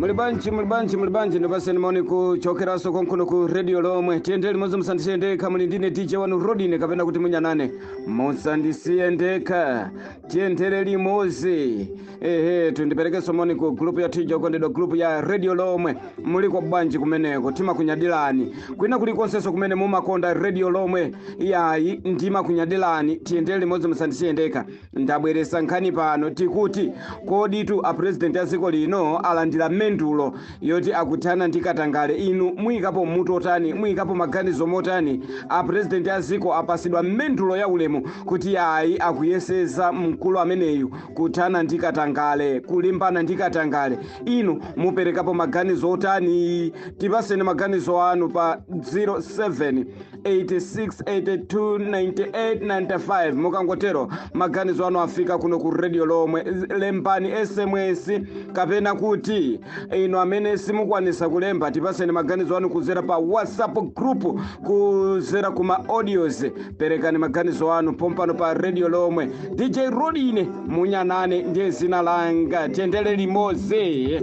Mulibanchi ndipaseni maoni kuchokeraso konkuno ku radio Lomwe. Tiendele mozo musandisiyendeka muli ndine DJ wanu Rodine kapena kuti Munyanane. Musandisiyendeka. Tiendele limozi. Tundiperekeso maoni ku group ya Tijo kondedwa group ya radio Lomwe. Muli kwa banji kumeneko tima kunyadilani. Kwina kuli konseso kumene mumakonda radio Lomwe. Yayi ndima kunyadilani. Tiendele mozo musandisiyendeka. Ndabweresa nkhani pano tikuti kodi tu a president ya ziko lino alandira mendulo yoti akuthana ndikatangale inu muyikapo mutotani muyikapo maganizo motani a president ya ziko apasidwa mendulo ya ulemu kuti ayi akuyeseza mkulu ameneyu kuthana ndikatangale kulimbana ndikatangale inu muperekapo maganizo otani tipaseni maganizo anu pa 0786829895 mukangotero maganizo anu afika kuno ku radio Lomwe lembani SMS kapena kuti ino amene simukwanisa kulemba tipaseni maganizo anu kuzera pa WhatsApp group kuzera kuma audios perekani maganizo anu pompano pa radio Lomwe. DJ Rodine Munyanane ndiye zina langa tiendele limozi.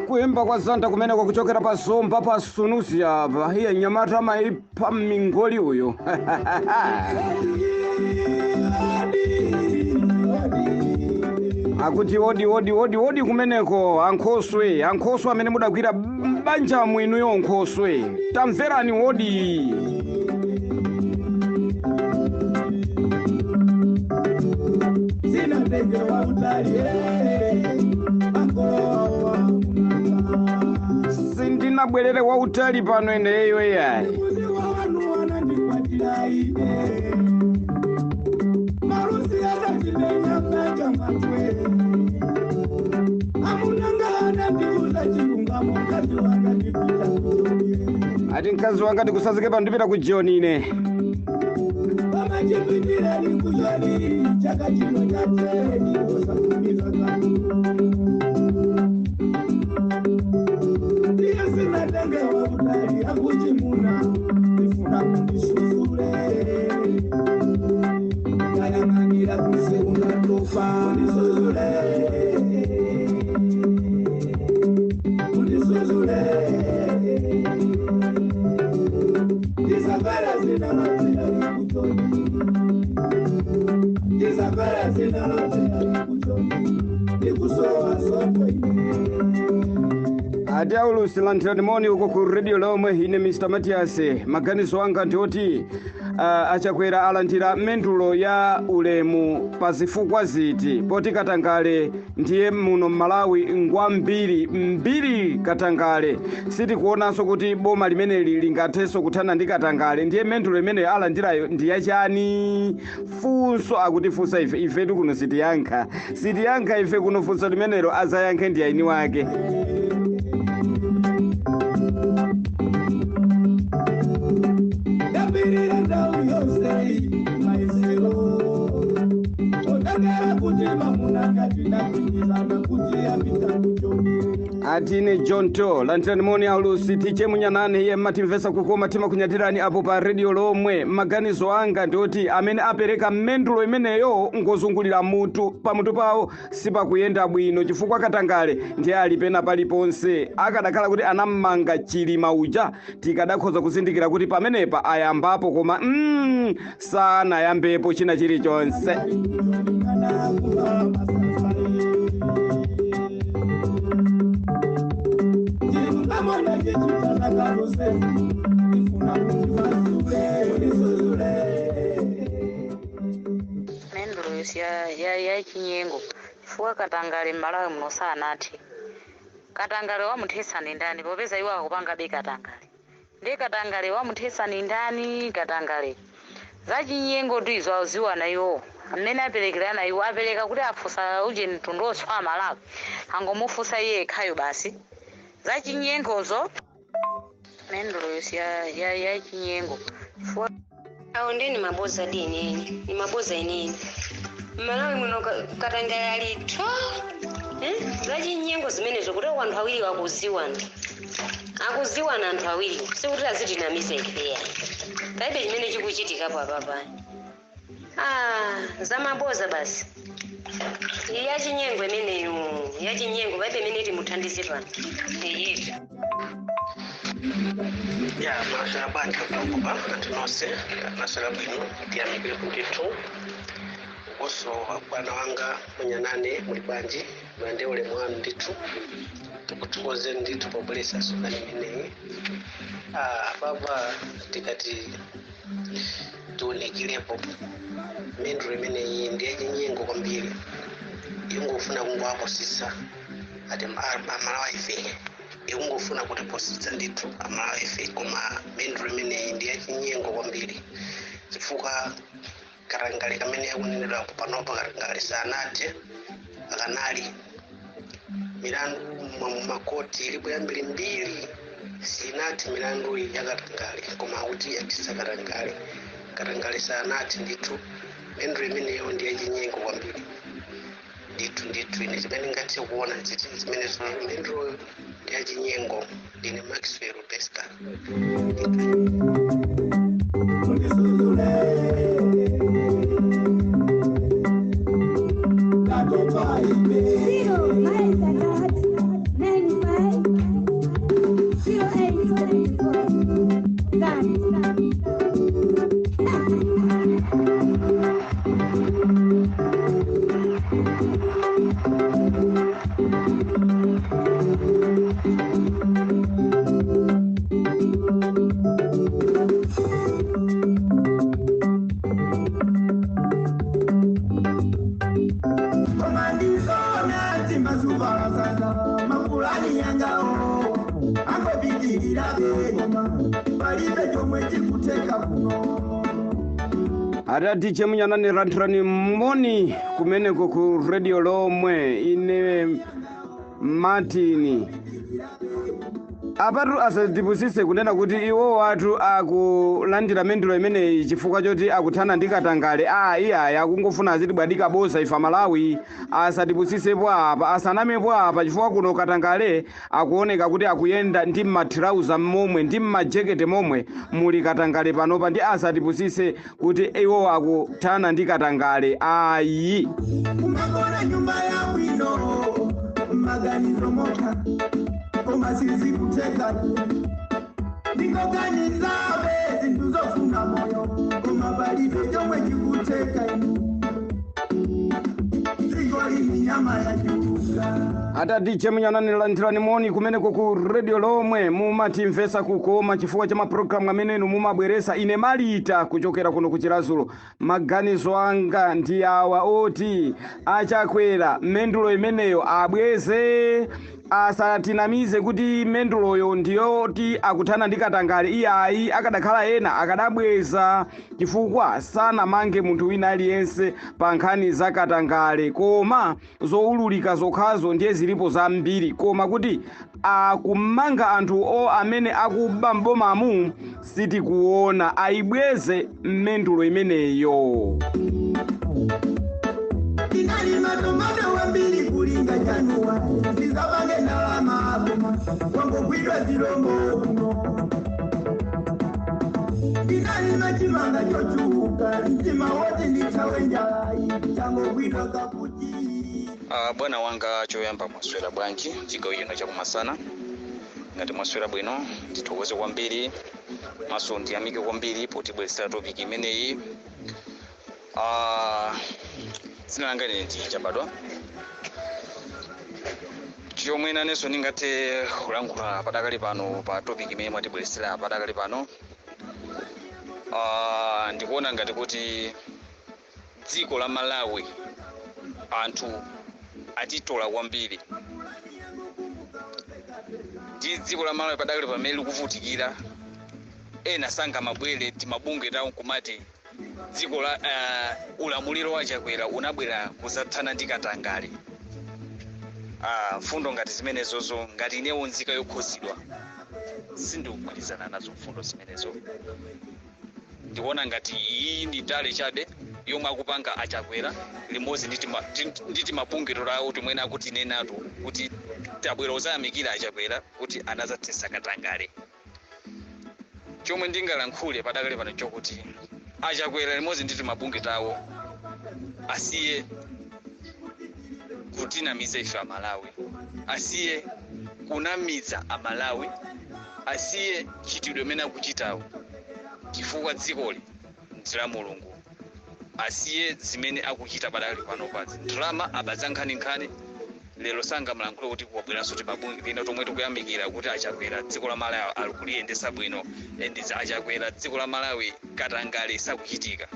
Kuimba kwa Zanta kumene kwa kuchokera pa Zomba pa Sunusi hapa. Hiya nyamata maipa mingoli huyo. Akuti odi kumeneko ankoswe amene mudagwira banja mwinu yo nkoswe. Tamverani odi. Sina ndege wa utali sindina bwerere wa utali pano eneyo yayi ati mkazi wanga ndikusazike pano ndipita kujioni ine Adia ulusilantirani moni uko ku radio Lomwe ine Mr. Matias maganizo anga ndioti achakwera alantira mendulo ya ulemu pazifukwa ziti poti katangale ndiye muno Malawi ngwa mbiri katangale siti kuonanso kuti boma limeneli lingatheso kuthana ndi katangale ndiye mendulo imene alandirayo ndiye chani funso akutifunsa ife kuno sitiyankha ife kuno funso limenelo azayankhe ndi aini wake. Atine Jonto lantirani moni aulusi tiche Munyanane ye matimvesa kukoma tima kunyatirani apo pa radio Lomwe. Maganizo anga ndioti amene apereka mendulo imeneyo ngozungulira mutu pamutu pawo sipa kuyenda bwino chifukwa katangale ndiye alipena paliponse akadakhala kuti anamanga chilima uja tikadakhoza kuzindikira kuti pamenepa ayambapo koma sana yambepo china chilichonse. Mendulo ya chinyengo chifukwa katangale Malawi muno sanati katangale wamuthesani ndani popeza iwo akupanga be katangale ndi katangale wamuthesani ndani katangale za chinyengo ndizo aziwana iwo amene aperekerana iwo apereka kuti afusa uje mtundu oswa Malawi angomufusa iye khayo basi za chinyengozo. Mendulo ya chinyengo chifukwa awo ndeni maboza dini ni maboza inini Malawi muno katangale ali to za chinyengo zimenezo kuti wanthu awiri wakuziwana akuziwana anthu awiri sikuti azitinamiza ifeya paibe chimene chikuchitikapo apapa zamaboza basi yachinyengo imeneyo yachinyengo paibe imene timuthandize pano yetu ya mashala banja kukupa atinose mashala bwino tiyamikire kunditu oso bwana wanga Munyanane muli banji mwende ule mwanu nditu tukutukoze nditu pobulesa sukani imeneyi baba tikati tuonikilepo mindru imeneyi ndiye chinyengo kwambiri ingofuna kungwaposisa ati amalawa ife ingofuna kutipositsa ndithu amalawa ife koma mindru imeneyi ndiye chinyengo kwambiri chifukwa katangale kamene yakunenedwa panopa katangale sanathe akanali milandu makoti ilipo yambiri mbiri sinathe milandu yakatangale koma kuti yatisa katangale sanathe ndithu mindru imeneyo ndiye chinyengo kwambiri ndithu ine chimene ngathe kuona zimenezo mindru ndiye chinyengo ndine Maxwell Pesca Adati Munyanane rantrani moni kumeneko ku Radio Lomwe ine Martini apatu asatipusise kunena kuti iwo watu akulandira mendulo imene chifukwa choti akuthana ndi katangale iya akungofuna azitibwadika bosa ifa Malawi asatipusisepo apa asanamepo apa chifukwa kuno katangale akuoneka kuti akuyenda ndi matrauza momwe ndi majekete momwe muli katangale panopa ndi asatipusise kuti iwo akuthana ndi katangale ayi umagona nyumba ya bwino maganizo mota omasizi kuteka ndikoganiza bezi nduzofuna moyo omabalife chomwe chikuteka zigoli nyama ya juka Adati Munyanane rantrani moni kumeneko ku Radio Lomwe mumatimvesa kukoma chifukwa cha maprogramu amene mumabweresa ine Malita kuchokera kuno kuchirazulo maganizo anga ndi awa oti achakwera mendulo imeneyo abweze asatinamize kuti menduloyo ndiyoti akuthana ndi katangale iyayi akadakhala ena akadabweza chifukwa sana mange munthu wina aliyense pa nkhani za katangale koma zoululika zokhazo ndiye zilipo zambiri koma kuti akumanga anthu amene akuba mbomamu sitikuona ayibweze mendulo imeneyo Inali matomata wambili kulinga janua Nizabange na lama abuma Wango kwidwa zilombo Inali machimanga chochuka Nchima wote nitawe njai Chango kwidwa kaputi Bwana wanga choyamba mwaswera bwanji chigawo chino chakumasana ngati mwaswera bwino tithokoze kwambiri maso ndiyamike kwambiri potibweresera topic imeneyi dzina langa ine ndi Chabadwa chomwe nanenso ndingathe kulankhula padakali pano pa topic imene mwatibweresera padakali pano ndikuona ngati kuti dziko la Malawi anthu atitola kwambiri ndi dziko la Malawi padakali pamene likuvutikira ena sanga mabwere timabunge tawo kumati dziko la ulamuliro wachakwera unabwera kuzathana ndi katangale mfundo ngati zimenezozo ngati inewo nzika yokhozidwa sindikugwirizana nazo mfundo zimenezo ndikuona ngati iyi ndi tale chabe yomwe akupanga achakwera limodzi nditi mabungiro lawo timwene akuti nenatu kuti tabwera uzayamikira achakwera kuti anazatesa katangale. Chomwe ndingalankhule padakale pano chokuti achakwera limodzi nditi mabungiro awo asiye kutinamiza ife Amalawi, asiye kunamiza Amalawi, asiye chitidwe mene akuchitawo chifukwa dzikoli ndila Mulungu, asiye zimene akuchita padakale pano pazi drama abadza nkhani lero sanga mlankhulo kuti kubweranso ti mabungiro lina tomwe tikuyamikira kuti achakwera dziko la Malawi alikuliyendesa bwino endiza achakwera dziko la Malawi katangale sakuchitika.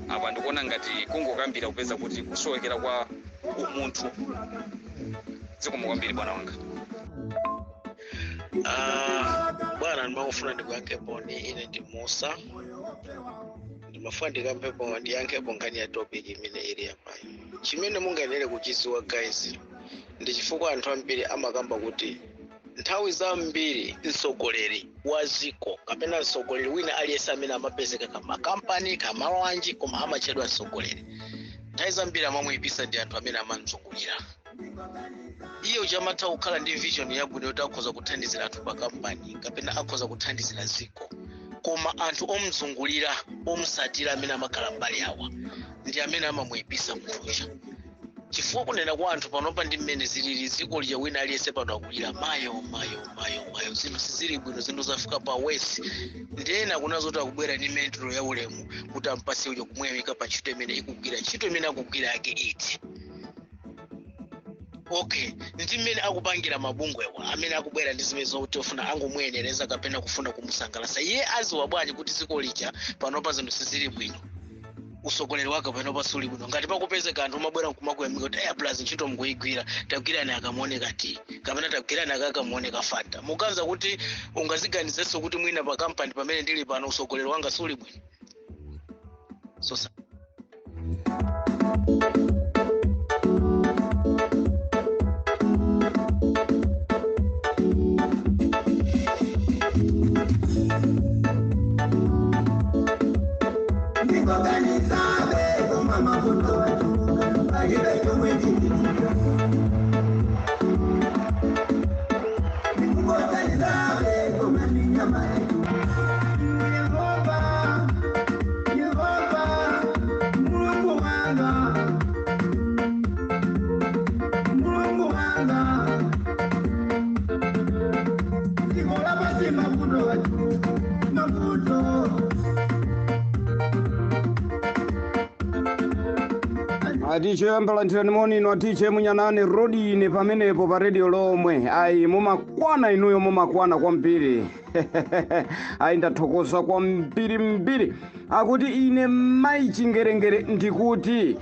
Apa ndikuona ngati kungokambira kupeza kuti kusowekera kwa umunthu dziko mukwambiri bwana wanga. Bwana ndimafuna ndikuyankhepo ni ine ndi Musa. Ndimafuna ndikampepo ndiyankhepo ngani ya topic imene ili yapayi. Chimene munganene kuchiziwa guys ndi chifukwa anthu ambiri amakamba kuti nthawi zambiri mtsogoleri wa dziko kapena mtsogoleri wina aliyense amene amapezeka kama kampani kamalo anji koma amachedwa mtsogoleri, nthawi zambiri amamuyipisa ndi anthu amene amamzungulira. Iyo chamatha kukhala ndi vision yabwino yoti akhoza kuthandizira anthu pa kampani kapena akhoza kuthandizira dziko, koma anthu omzungulira omusatira amene amakhala mbali awa ndi amene amamuyipisa munthuja. Chifukwa kunena kwa anthu panopa ndi mmene zilili dziko lija wina aliyense pano akulira mayo zinthu sizili bwino, zinthu zafika pa wesi ndena kunazoti akubwera ndi mentolo ya ulemu kuti ampase uja kumuyamika pa ntchito imene ikugwira, ntchito imene akugwira yake iti. Okay, ndi mmene akupangira mabungwewa amene akubwera ndi zimene zoti ofuna angomwenereza kapena kufuna kumusangalatsa iye aziwa bwanji kuti dziko lija panopa zinthu sizili bwino, usogoleri wake panopa suli bwino. Ngati pakupezeka anthu omabwera nkumakuyamika kuti plus ntchito mukuyigwira tagwirani akamuoneka ti kapena tagwirani akakamuoneka fanta, mukanza kuti ungaziganizenso kuti mwina pa kampani pamene ndili pano usogoleri wanga suli bwino. So atiche ambalanthirani moni ino atiche Munyanane rodi ine pamenepo pa radio Lomwe. Ayi mumakwana inuyo, mumakwana kwambiri. Ayi ndathokoza kwambiri akuti ine mai chingerengere ndikuti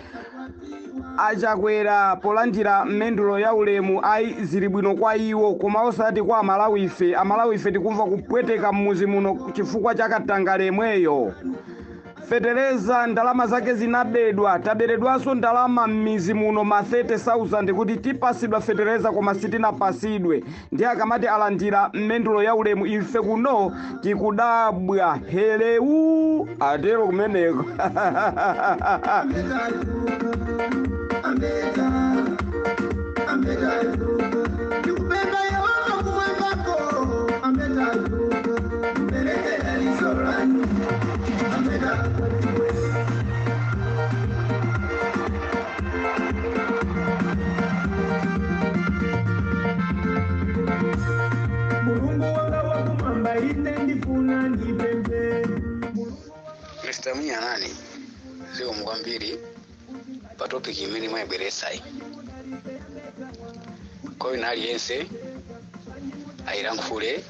achakwera polandira mendulo ya ulemu ayi zili bwino kwa iwo, koma osati kwa Amalawi ife tikumva kupweteka mmuzi muno chifukwa chakatangale yemweyo. Fetereza ndalama zake zinabedwa, taberedwaso ndalama m'mizi muno ma 30,000 kuti tipasidwa fetereza koma sitinapasidwe. Ndi akamati alandira mendulo ya ulemu ife kuno tikudabwa heleu atero kumeneko. Mr. Munyanane ziko mukwambiri pa topic imene mwayibweretsayi. Kwa hiyo nali yense ayilankhule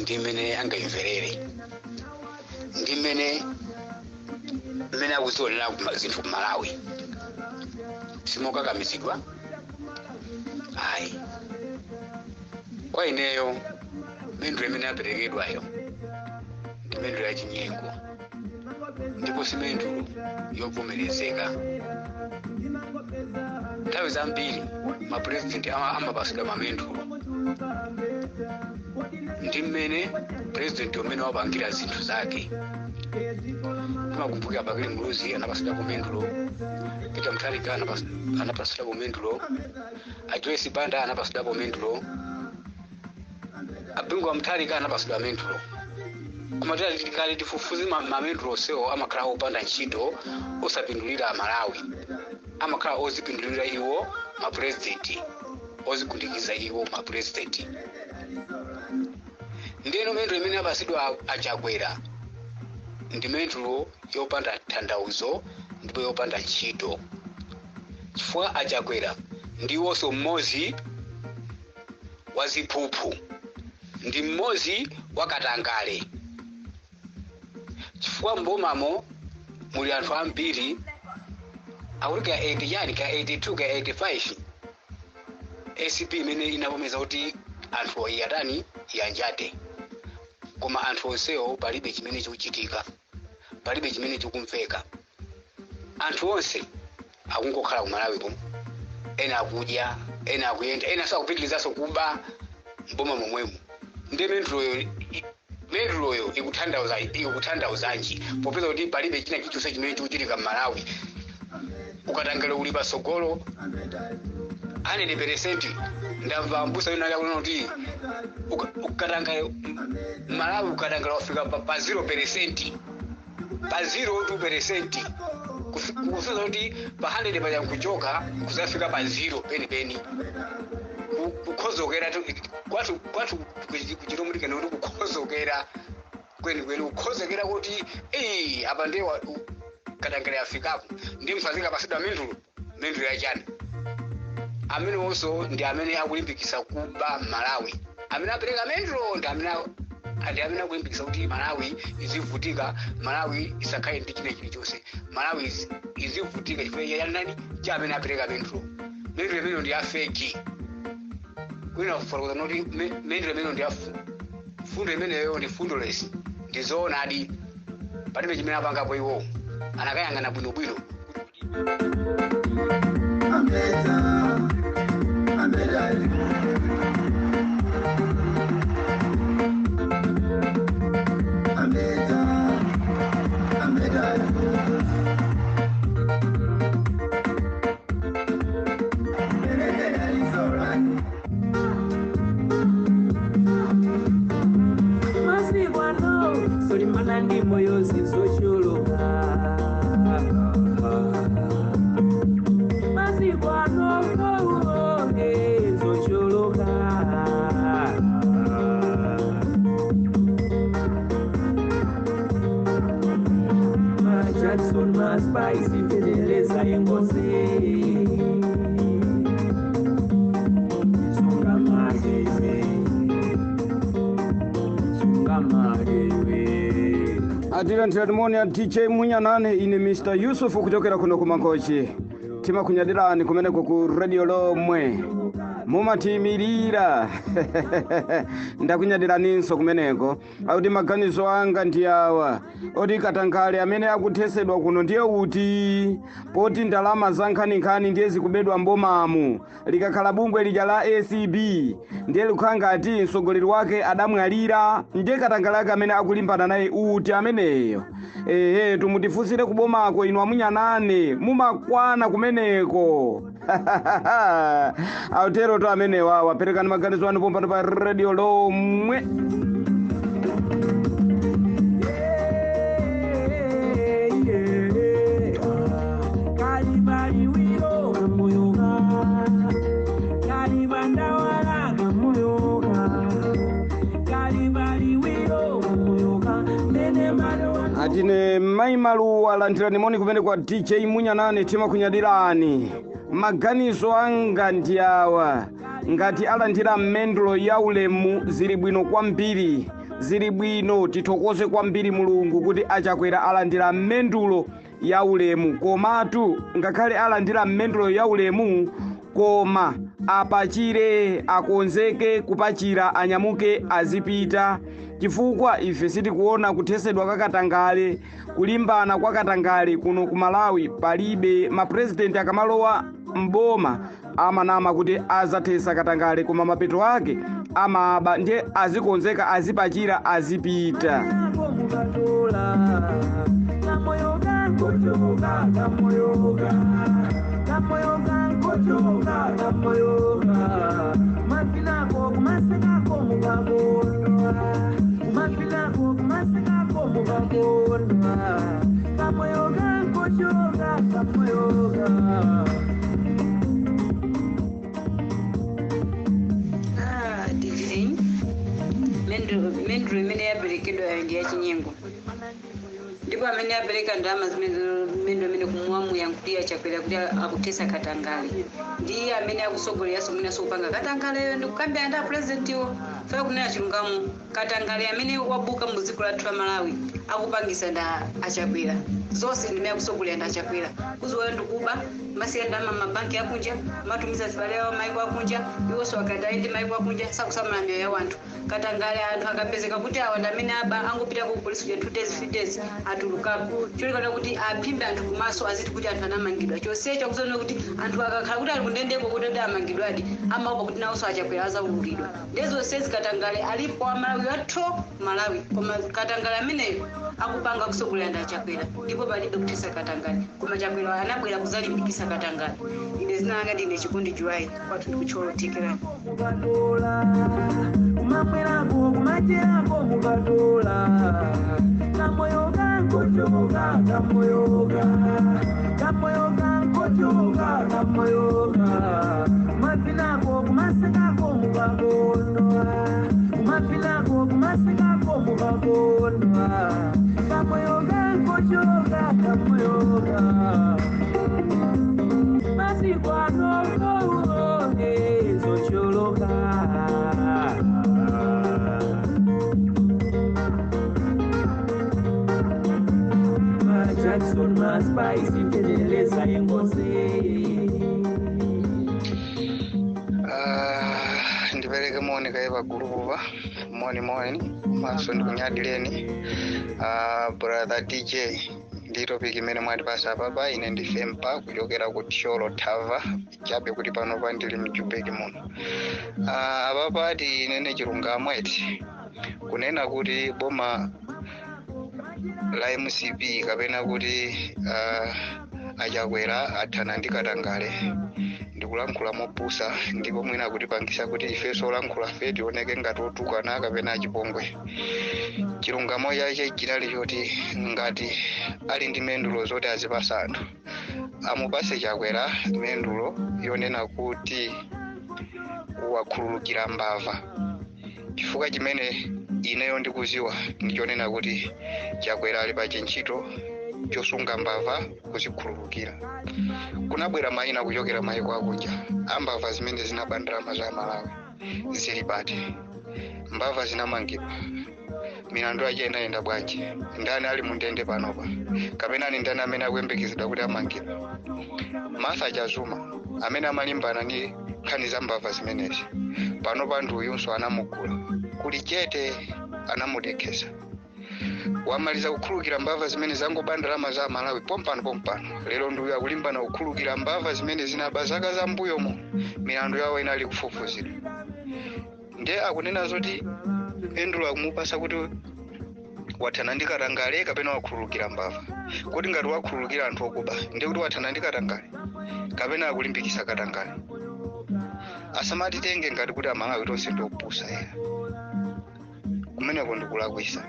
ndi mmene angayimverere, ndi mmene akuzionera zinthu ku Malawi simokakamizidwa. Ayi kwa ineyo mendulo imene aperekedwayo ndi mendulo ya chinyengo, ndipo si mendulo yovomerezeka. Nthawi zambiri mapresidenti amapasidwa mamendulo ndi mmene president umene wapangira zinthu zake timakumbuka Bakili Muluzi anapasida kumendulo, Peter Mutharika anapasida kumendulo, Joyce Banda anapasida kumendulo, Abingwa Mutharika anapasida mendulo. Kumatera tikali tifufuzi mamendulo seo amakhala opanda ntchito osapindulira Malawi, amakhala ozipindulira iwo ma president, ozikundikiza iwo ma president. Ndeno mendulo imene apasidwa achakwera ndi mendulo yopanda tanthauzo ndipo yopanda ntchito. Chifukwa achakwera ndiwonso mmodzi wa ziphuphu, ndi mmodzi wa katangale. Chifukwa mbomamo muli anthu ambiri akuti ka 80 yani ka 82 ka 85 ACP imene inavomeza kuti anthu yatani yanjate, koma anthu onsewo palibe chimene chikuchitika, palibe chimene chikumveka. Anthu onse akungokhala ku Malawi pomwe, ena akudya, ena akuyenda, ena sakupitilizaso kuba mboma momwemo. Ndi menduloyo ikuthandauzanji popeza kuti palibe china chilichonse chimene chikuchitika Malawi. Ukatangale uli pasogolo 100%, ndamva mbusa yona yakunena kuti ukatangale Malawi ukatangale wafika pa 0%, pa 0.2%, kufuza kuti pa 100 paja kuchoka kuzafika pa 0 penipeni. Kukhozokera kwatu kuchiromulika kuti kukhozokera kweni kukhozokera kuti apa ndiye katangale afikapo ndi mfazika pasidwa mendulo yachana. Amene onso ndi amene akulimbikisa kuba Malawi, amene apereka mendulo ndi amene akulimbikisa kuti Malawi izivutika, Malawi isakhale ndi china chilichonse, Malawi izivutika chifukwa yanani cha amene apereka mendulo. Mendulo imene ndi afeki. Kwina kufotokoza kuti mendulo imene ndi fundo imeneyo ndi fundoless, ndi zoonadi, palibe chimene apangapo iwo, anakayang'ana bwinobwino. Adilantimonia DJ Munyanane ine Mr. Yusuf kuchokera kuno kumankochi. Tima kunyadirani kumeneko ku Radio Lomwe. Mumatimirira. Ndakunyadiraninso kumeneko. Auti maganizo anga ndi awa. Oti katangale amene akuthesedwa kuno ndiye uti. Poti ndalama zankhani ndiye zikubedwa mbomamu. Likakhala bungwe lija la ACB. Ndiye lukhanga ati msogoleri wake adamwalira. Ndiye katangale ake amene akulimbana naye uti ameneyo. Tumutifusire kubomako inu Munyanane. Mumakwana kumeneko. Autero to amene waperekani maganizo anu pompano pa Radio Lomwe. Atine maimalu alandirani moni kumene kwa DJ Munyanane tima kunyadirani. Maganizo anga ndi awa. Ngati alandira mendulo ya ulemu zili bwino kwambiri. Zili bwino tithokoze kwambiri Mulungu kuti achakwera alandira mendulo ya ulemu. Komatu ngakhale alandira mendulo ya ulemu koma apachire akonzeke kupachira anyamuke azipita. Chifukwa ife sitikuona kuthesedwa kakatangale, kulimbana kwa katangale kuno ku Malawi palibe. Ma president akamalowa mboma amanama kuti azathesa katangale koma mapeto ake amaba ndiye azikonzeka azipachira azipita. mukatola kamoyoga nkochoka kamoyoga nkochoka kamoyoga mafinako kumasekako mukakondwa mafinako kumasekako mukakondwa kamoyoga nkochoka kamoyoga. Mendro imene yaberekedwa yayo ndi yachinyengo ndipo amene abereka ndalama zimene imene kumwa muyankhuliya chakwera kuti akutesa katangale ndiye amene akusogoleranso mwina sopanga katangaleyo ndikukambira ndi apurezidentiwo funa kunena chilungamo katangale amene wabuka mu dziko lathu la Malawi akupangisa nda achakwera zonse ndimene akusogolera ndi achakwera kuziwayo ndikuba masiya ndalama mabanki akunja matumiza zibale yawo maiko akunja iwonso akadayi ndi maiko akunja sakusamala miyoyo ya wanthu katangale anthu akapezeka kuti awa ndamene aba angopita ku polisi kuja 2 days 3 days atulukapo cholikana kuti aphimbe anthu kumaso aziti kuti anthu anamangidwa chonsecho kuzoona kuti anthu akakhala kuti ali kundendeko kuti amangidwadi amaopa kuti nawonso achakwera azaululidwa ndezonsezi katangale alipo amalawi athu Malawi koma katangale ameneyo akupanga kusogolera ndi achakwera ndipo palibe kutesa katangale koma chakwera anabwera kuzalimbikisa katangale ine zina langa ndine chikondi July kwathu ndikucholotekerani kumamwerako kumacherako mukatola kamoyoga nkochoka kamoyoga nkochoka kamoyoga mafinako kumasekako mukakondwa mafinako kumasekako mukakondwa kamoyoga nkochoka kamoyoga masikwanooo ezocholoka Jackson maspice itendeleza yengozi ndipereke moni kaiva guruva moni maso ndikunyadileni brother DJ ndi topic imene mwatipasa papa ine ndifempa kuchokera ku Tcholo Thava chabe kuti pano pa ndili mjubeki muno apapa ati inene chilungamo eti kunena kuti boma la MCP kapena kuti achakwera athana ndi katangale ndikulankhula mopusa ndipo mwina kuti pangisa kuti ifeso olankhula fe tioneke ngati otukwana kapena achipongwe chilungamo chache chinali choti ngati ali ndi mendulo zoti azipasa anthu amupase chakwera mendulo yonena kuti wakhululukira mbava chifukwa chimene ineyo ndikuziwa ndichonena kuti chakwera ali pa ntchito chosunga mbava kuzikhululukira kunabwera mayina kuchokera maiko akunja ambava zimene zinabandalama za Malawi zili pati mbava zinamangidwa milandu yache inayenda bwanji ndani ali mundende panopa kapena ni ndani amene akuyembekezedwa kuti amangidwa Martha Chazuma amene amalimbana ndi nkhani za mbava zimenezi panopa ndiyunso anamugula kuli chete anamudekeza wamaliza kukhululukira mbava zimene zangobandalama za Malawi pompano lero ndiyo akulimbana kukhululukira mbava zimene zinaba zaka za mbuyomo milandu yawo inali kufufuzidwa nde akunena zoti endula kumupasa kuti wathana ndi katangale kapena wakhululukira mbava kuti ngati wakhululukira anthu okuba ndi kuti wathana ndi katangale kapena akulimbikisa katangale asamatitenge ngati kuti Amalawi tonse ndiopusa era kumeneko ndikulakwisa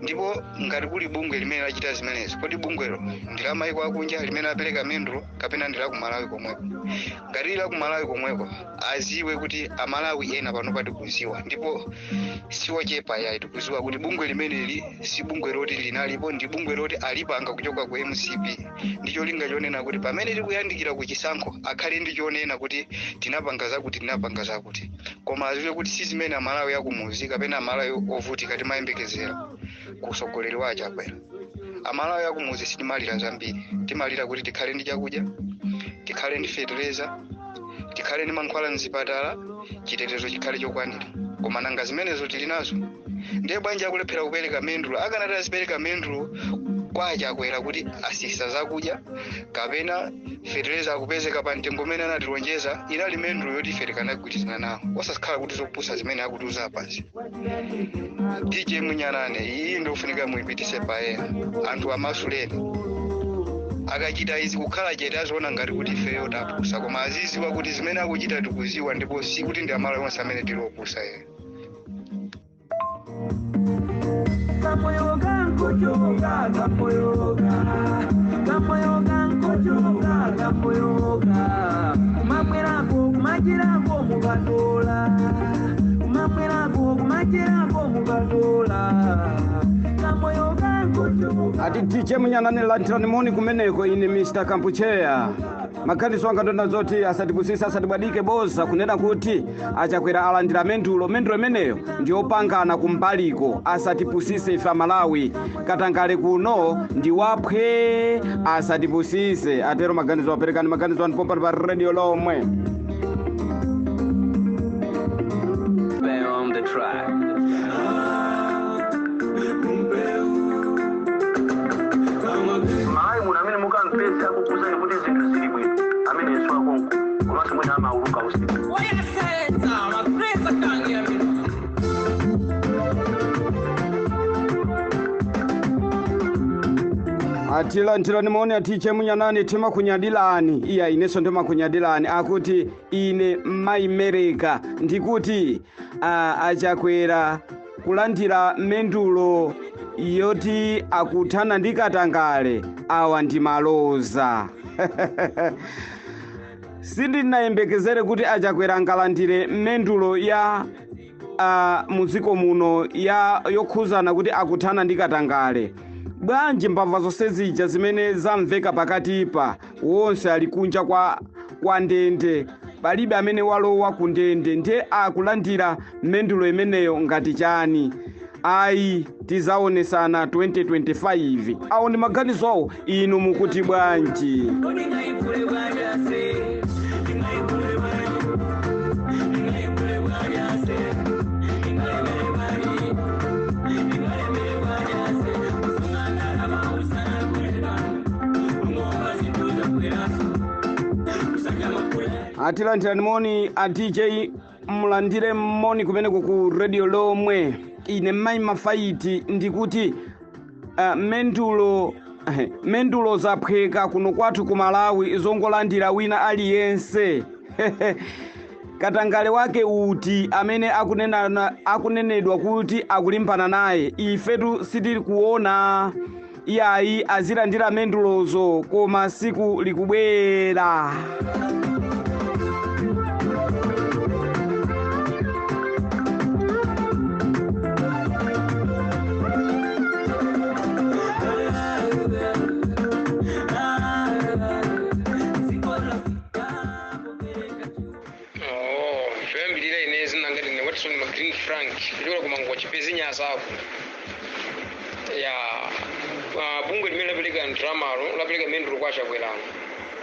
ndipo ngati kuli bungwe limene lachita zimenezo kodi bungwelo ndi la maiko akunja limene apereka mendulo kapena ndi la ku Malawi komweko ngati la ku Malawi komweko aziwe kuti Amalawi ena pano pati kuziwa ndipo siwochepa yayi tikuziwa kuti bungwe limeneli si bungwe loti linalipo ndi bungwe loti alipanga kuchoka ku MCP ndicho linga chonena kuti pamene tikuyandikira ku chisankho akhale ndi chonena kuti tinapanga zakuti koma aziwe kuti si zimene Amalawi akumuzi kapena Amalawi ovutika timayembekezera kusogoleri wa Chakwera Amalawi akumuzi sitimalira zambiri timalira kuti tikhale ndi chakudya tikhale ndi fertilizer tikhale ndi mankhwala mzipatala chitetezo chikhale chokwanira koma nanga zimenezo tili nazo ndiye bwanji akulephera kupereka mendulo akanati azipereka mendulo kwa Chakwera kuti asisa zakudya kapena fertilizer akupezeka pa mtengo umene anatilonjeza inali mendulo yoti ife tikanagwirizana nawo osakhala kuti zopusa zimene akutiuza pasi. DJ Munyanane iyi ndofunika muipitise paena anthu amasuleni akachita izi kukhala chete azoona ngati kuti ifeyo tapusa koma aziziwa kuti zimene akuchita tikuziwa ndipo si kuti ndi amalo onse amene tilopusa ena. Kamoyoga nkochoga kumamwerako kumachirako mukatola kamoyoga nkochoga ati DJ Munyanane lantirani moni kumeneko ine Mr. Kampucheya maganizo anga ndona zoti asatipusisa asatibwadike boza kunena kuti Achakwera alandira mendulo imeneyo ndi opangana kumbaliko asatipusise ife Malawi katangale kuno ndi wapwe asatipusise atero maganizo aperekani maganizo anpompa pa Radio Lomwe. On the track. Mai munamene mukampesa kukuza kuti zinthu zili bwino amene yesu akonko komatu mwina amauluka usiku wayasetsa mapresa kangi amene atila nimone atiche Munyanane tema kunyadilani iya ineso ndema kunyadilani akuti ine maimereka ndikuti Achakwera kulandira mendulo yoti akuthana ndikatangale awa ndi maloza. Sindinayembekezere kuti Achakwera angalandire mendulo ya muziko muno ya yokhuzana kuti akuthana ndikatangale. Bwanji mbava zonse zija zimene zamveka pakatipa wonse ali kunja kwa ndende palibe amene walowa ku ndende nde akulandira mendulo imeneyo ngati chani. Ayi tizaonesana 2025 awo ndi maganizo inu mukuti bwanji. Atilantirani moni a DJ mulandire moni kumeneko ku Radio Lomwe ine mai mafaiti ndikuti mendulo zaphweka kuno kwathu ku Malawi zongolandira wina aliyense. Katangale wake uti amene akunenedwa kuti akulimbana naye ifetu sitili kuona iyayi azilandira mendulozo koma siku likubwera. Frank kumango chipezi nyasapo ya bunge limene lapeleka ndramalo lapeleka mendulo kwa Achakwera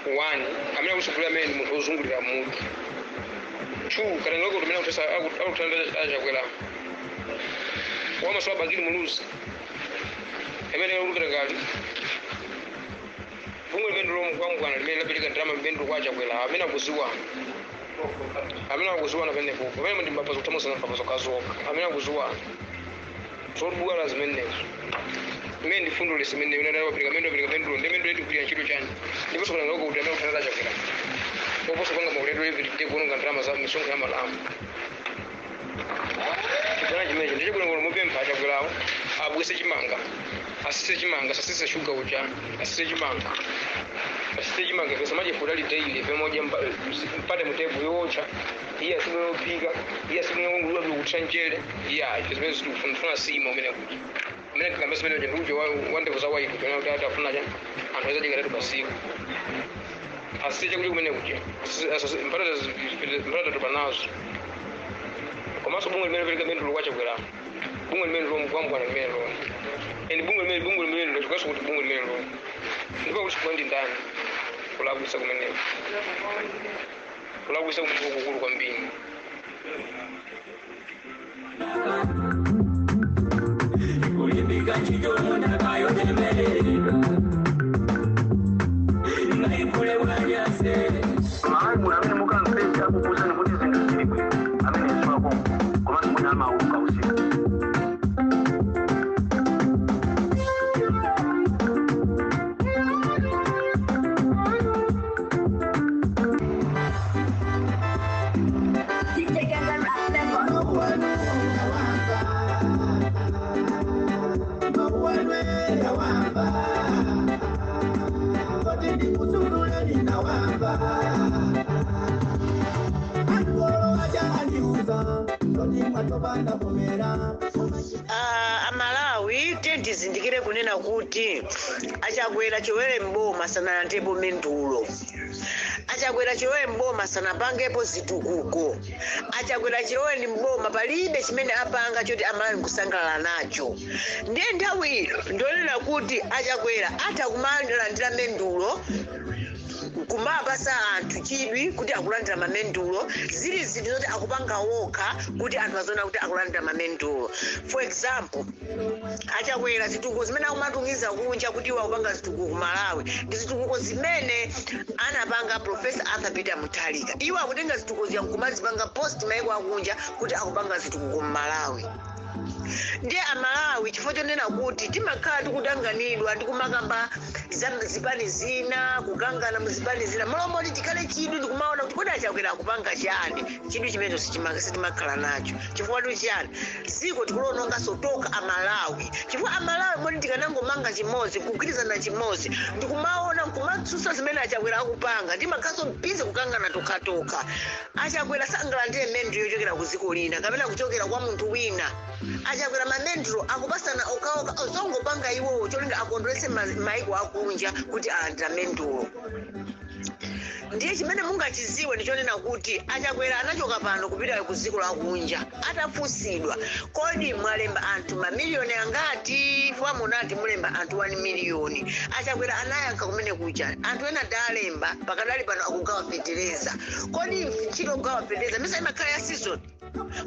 1 amene akusukula mene munthu ozungulira mutu 2 kana loko limene kutesa akutanda Achakwera wamaso abagiri muluzi amene ulukira kali bunge mendulo mkwangwana limene lapeleka ndrama mendulo kwa Achakwera amene akuziwa amina kuzuwana pene popo pene ndi mbapazo kutamusa nampapazo kazoka amina kuzuwana zobuwa lazimenezo imene ndifundo lesimene unadala wapeleka mendulo ndi mendulo ndi ntchito chani ndipo sokana ngoko kuti amene kuthandiza Achakwera popo sokanga maulendo every day kuonga ndrama za misonga ya malamu kana chimenecho ndicho kulengolo mupempha Achakwerawo abwese chimanga asise chimanga asise shuga ucha asise chimanga pesa maji fudali daily pamoja mpate mtebu yocha iya simu yopika iya simu yongulwa kuchanjele iya zimezi tufuna simu mene kuja mene kama sema ndio ndio wande kuzawa hivi kuna hata afuna jana anaweza jingara basiku asije kuja mene kuja mpata tupanazo kama sababu bunge mene vile ndio kwacha kwela bunge mene ndio mkwambo na mene ndio ni bunge mene ndio tukasho kuti bunge mene ndio ndipo kuchikondi ndani kulagusa kumene kulagusa kumukuru kwa mbingu kulimbika chijo ndakayo temelelwa maulu kahusika. Amalawi tizindikire kunena kuti achakwera chiwere mboma sanalantepo mendulo, achakwera chiwere mboma sanapangepo zitukuko, achakwera chiwere mboma palibe chimene apanga choti Amalawi kusangalala nacho. Ndiye nthawi ndionena kuti achakwera atakumalandira mendulo kumapasa anthu chidwi kuti akulandira mamendulo, zili zinthu zoti akupanga wokha kuti anthu azoona kuti akulandira mamendulo. For example, achakwera zitukuko zimene akumatumiza kunja kuti iwo akupanga zitukuko ku Malawi ndi zitukuko zimene anapanga Professor Arthur Peter Mutharika. Iwo akutenga zitukuko ziya nkumazipanga post maiko akunja kuti akupanga zitukuko mu Malawi. Ndiye Amalawi chifukwa chonena kuti timakhala tikudanganidwa ndikumakamba zipani zina kukangana muzipani zina malombo kuti tikhale chidwi ndikumaona kuti kodi achakwera akupanga chani chidwi chimenecho sitimakhala nacho. Chifukwa tu chani dziko tikulononga sotoka Amalawi, chifukwa Amalawi moti tikanangomanga chimodzi kugwirizana chimodzi ndikumaona nkumatsusa zimene achakwera akupanga timakhaso bize kukangana tokhatoka. Achakwera sangalandire mendu yochokera ku dziko lina kapena kuchokera kwa munthu wina. Achakwera mamendro akupasana okaoka ozongopanga iwo cholinga akondolese maiko akunja kuti alandira mendulo. Ndiye chimene mungachiziwe ndichonena kuti achakwera anachoka pano kupita ku dziko la kunja atafunsidwa kodi mwalemba anthu mamiliyoni angati, fwa munati mulemba anthu 1 miliyoni. Achakwera anayankha kumene kucha anthu ena dalemba pakadali pano akugawa fetereza. Kodi ntchito kugawa fetereza misa imakhala ya season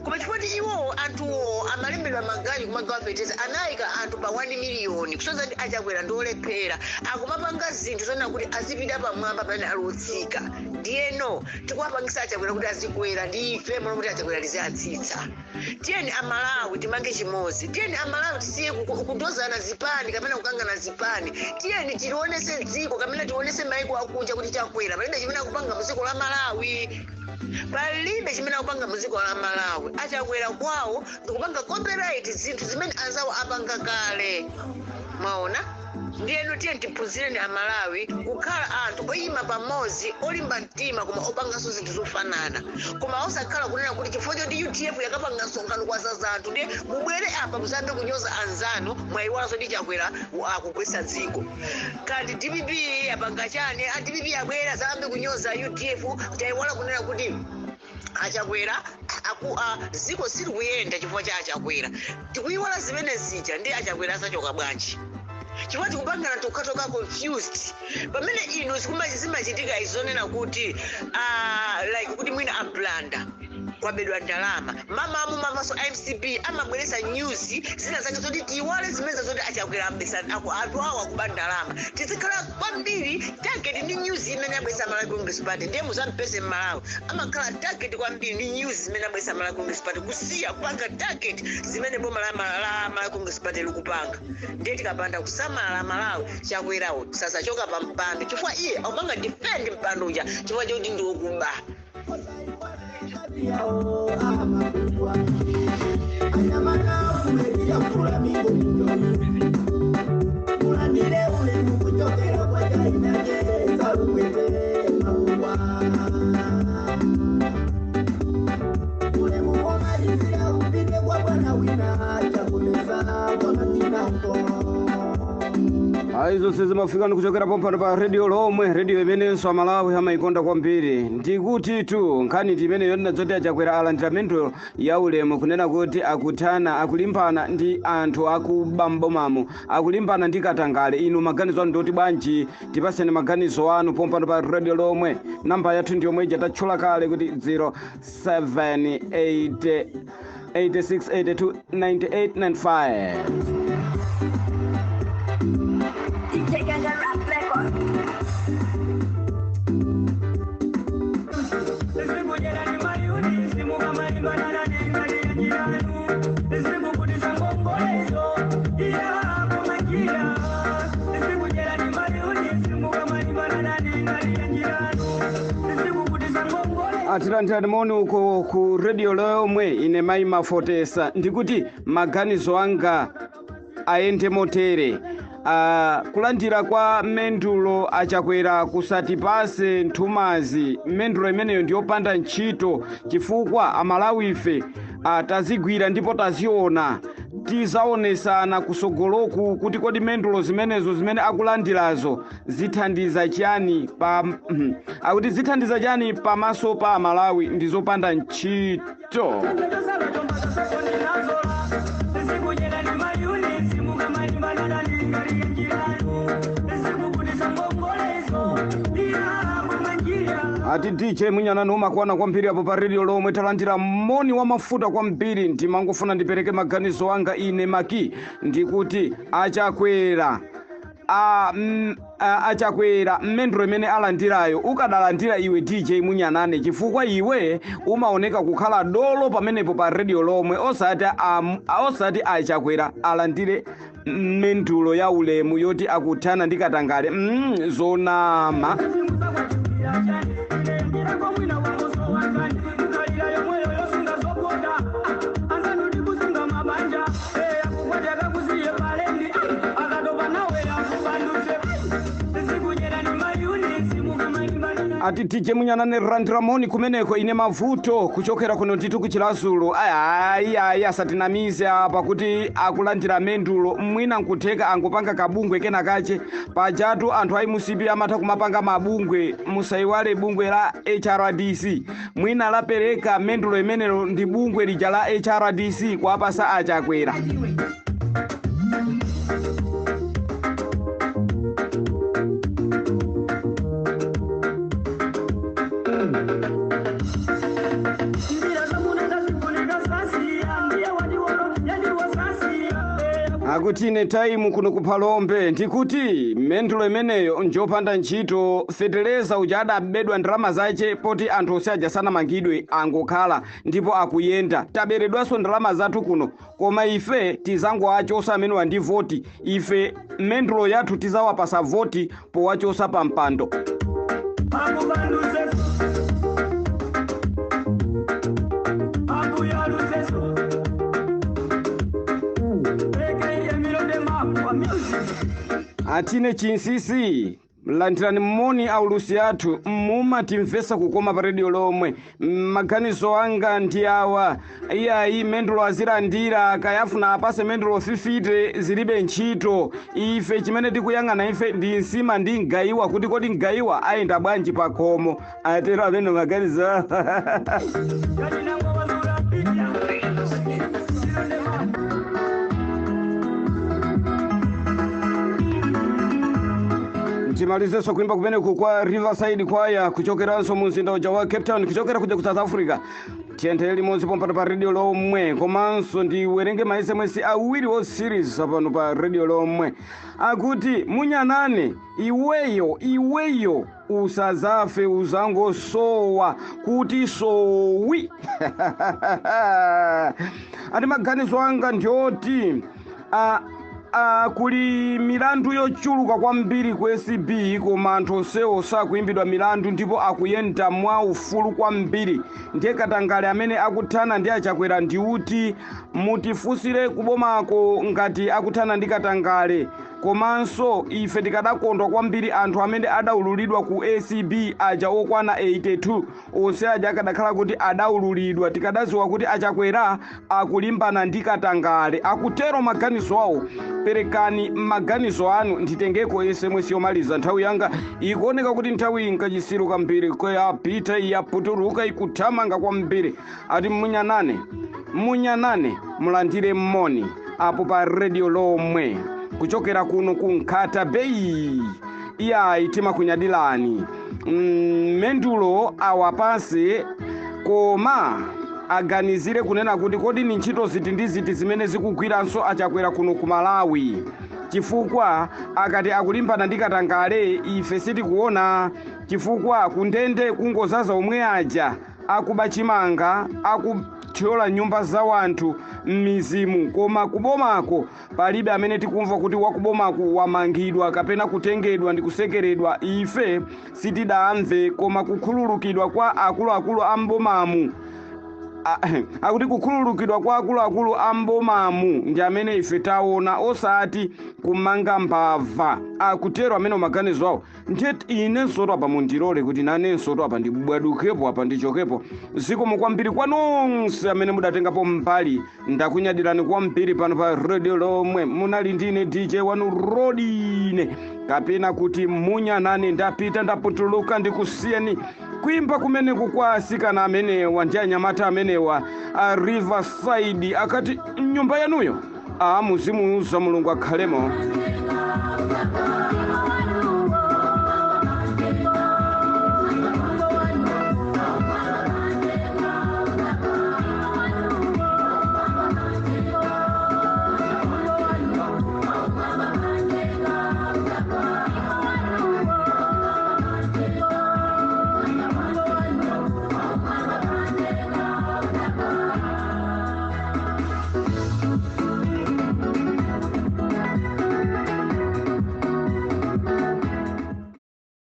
koma chifukwa iwo anthuwo amalembedwa maganyu kumagawa fetereza anayika anthu pa 1 miliyoni kusoza kuti achakwera ndolephera akumapanga zinthu zona kuti azipita pamwamba pamene alutsika. Ndiye no tikuwapangisa achakwera kuti azikwera ndi ife mona kuti achakwera tiziatsitsa. Tiyeni Amalawi timange chimodzi, tiyeni Amalawi tisiye kudozana zipani kapena kukangana zipani. Tiyeni tionese dziko kapena tionese maiko akunja kuti chakwera palibe chimene akupanga muziko la Malawi, palibe chimene akupanga muziko la Malawi. Achakwera kwawo ndikupanga copyright zinthu zimene anzawo apanga kale. Mwaona? Ndiyeno tiye tiphunzire ni Amalawi kukhala anthu oyima pamodzi olimba mtima koma opanganso zinthu zofanana, koma osakhala kunena kuti chifukwa choti UTF yakapanga msonkhano kwa zazanthu ndiye mubwere apa muzambe kunyoza anzanu mwayiwalanso ndi chakwera akugwetsa dziko. Kandi DPP yapanga chani, DPP yabwera zambe kunyoza UTF tayiwala kunena kuti achakwera dziko sili kuyenda chifukwa cha achakwera. Tikuyiwala zimene zija ndi achakwera asachoka bwanji. Chifukwa tikupangana tokhatoka confused pamene inu zimachitika izonena kuti like kuti mwina ablanda kwabedwa ndalama mamaso MCP amabweresa news zina zake zoti tiwale zimene zoti achakwera ambesana anthu awo akuba ndalama. Tizikhala kwambiri target ndi news imene abweresa Malawi Congress Party ndiye muzampese Malawi amakhala target kwambiri ndi news imene abweresa Malawi Congress Party kusiya kupanga target zimene boma la Malawi Congress Party likupanga. Ndiye tikapanda kusamala Malawi chakwerawo sasachoka pa mpando chifukwa iye akupanga defend mpando uja chifukwa choti ndi wokuba. Aizo sizimafika nikuchokera pompano pa Radio Lomwe, radio imenenso Amalawi amaikonda kwambiri. Ndikuti tu nkhani timene yonena zoti achakwera alandira mendulo ya ulemu kunena kuti akuthana akulimbana ndi anthu akubambomamo akulimbana ndi katangale. Inu maganizo anu ndoti bwanji? Tipaseni maganizo anu pompano pa Radio Lomwe. Namba yathu ndi yomwe ija tatchula kale kuti 078 8682 9895. Taking the rap record. This is what you're atilandira moni uko ku radio Lomwe ine mai mafotesa ndikuti maganizo anga aende motere. Kulandira kwa mendulo achakwera kusati pase nthumazi. Mendulo imeneyo ndiyopanda ntchito chifukwa amalawi ife tazigwira ndipo taziona tizaonesana kusogoloku kuti kodi mendulo zimenezo zimene akulandirazo zithandiza chani akuti zithandiza chani pamaso pa amalawi ndizopanda ntchito. Ati DJ Munyanane umakwana kwambiri apo pa radio Lomwe talandira moni wa mafuta kwambiri ndimangofuna ndipereke maganizo anga ine maki ndikuti achakwera achakwera mendulo imene alandirayo ukadalandira iwe DJ Munyanane chifukwa iwe umaoneka kukhala dolo pamenepo pa radio Lomwe osati achakwera alandire mendulo ya ulemu yoti akuthana ndikatangale zonama. Ati DJ Munyanane randira moni kumeneko ine mavuto kuchokera kuno titu kuchilazulu asatinamize apa kuti akulandira mendulo mwina nkuteka angopanga kabungwe kena kache pajatu anthu aimusipi amatha kumapanga mabungwe musaiwale bungwe la HRDC mwina lapereka mendulo imenelo ndi bungwe lija la HRDC kwa apasa achakwera. Akutine time kuno kupalombe ndikuti mendulo imeneyo njopanda ntchito feteleza ujada abedwa ndrama zache poti anthu osaja sana mangidwe angokhala ndipo akuyenda taberedwaso ndrama zathu kuno koma ife tizango achosa amene wandi voti ife mendulo yathu tizawapasa voti powachosa pa mpando. Atine chinsisi landirani moni aulusi athu mumatimvesa kukoma pa radio Lomwe maganizo anga ndi awa iyayi mendulo azilandira kayafuna apase mendulo 50 zilibe ntchito ife chimene tikuyang'ana ife ndi nsima ndi ngayiwa kuti kodi ngayiwa ayenda bwanji pa khomo atero amene maganizo. Timalizeso kuimba kumeneku kwa Riverside Choir kuchokeranso mumzinda uja wa Cape Town kuchokera kuja ku South Africa. Tiyenthele limodzi pompano pa radio Lomwe komanso ndiwerenge ma SMS awiri o series apano pa radio Lomwe akuti Munyanane iweyo usazafe uzangosowa kuti sowi. Ati maganizo anga ndioti kuli milandu yochuluka kwambiri ku SB koma anthu onsewo sakuimbidwa milandu ndipo akuyenda mwa ufulu kwambiri ndiye katangale amene akuthana ndi achakwera ndiuti mutifusire kubomako ngati akuthana ndi katangale komanso ife tikadakondwa kwambiri anthu amene adaululidwa ku ACB aja okwana 82 onse aja akadakhala kuti adaululidwa tikadaziwa kuti achakwera akulimbana ndi katangale akutero maganizo awo. Perekani maganizo anu nditengeko SMS yomaliza nthawi yanga ikuoneka kuti nthawi inkachisiru kwambiri yapita yaputuruka ikuthamanga kwambiri. Ati Munyanane mulandire moni apo pa radio Lomwe kuchokera kuno ku Nkhata Bay iyayi timakunyadilani mendulo awapase koma aganizire kunena kuti kodi ni ntchito ziti ndi ziti zimene zikugwiranso achakwera kuno ku Malawi chifukwa akati akulimbana ndi katangale ife sitikuona chifukwa kundende kungozaza omwe aja akuba chimanga kuthyola nyumba za wanthu m'mizimu, koma kubomako palibe amene tikumva kuti wakubomako wamangidwa kapena kutengedwa ndi kusekeredwa. Ife sitidamve, koma kukhululukidwa kwa akuluakulu a mbomamu akuti kukhululukidwa kwa akuluakulu a mbomamu ndi amene ife taona, osati kumanga mbava. Akutero amene maganizo awo. Ndiyeti inenso apa mundilole kuti nanenso apa ndibwadukepo apa ndichokepo. Zikomo kwambiri kwa nonse amene mudatengapo mbali. Ndakunyadirani kwambiri pano pa Radio Lomwe. Munali ndine DJ wanu Rodine kapena kuti Munyanane. Ndapita ndaputuluka ndikusiyeni kuimba kumeneku kwa asikana amenewa ndi anyamata amenewa a Riverside. Akati nyumba yanuyo muzimu za Mulungu akhalemo.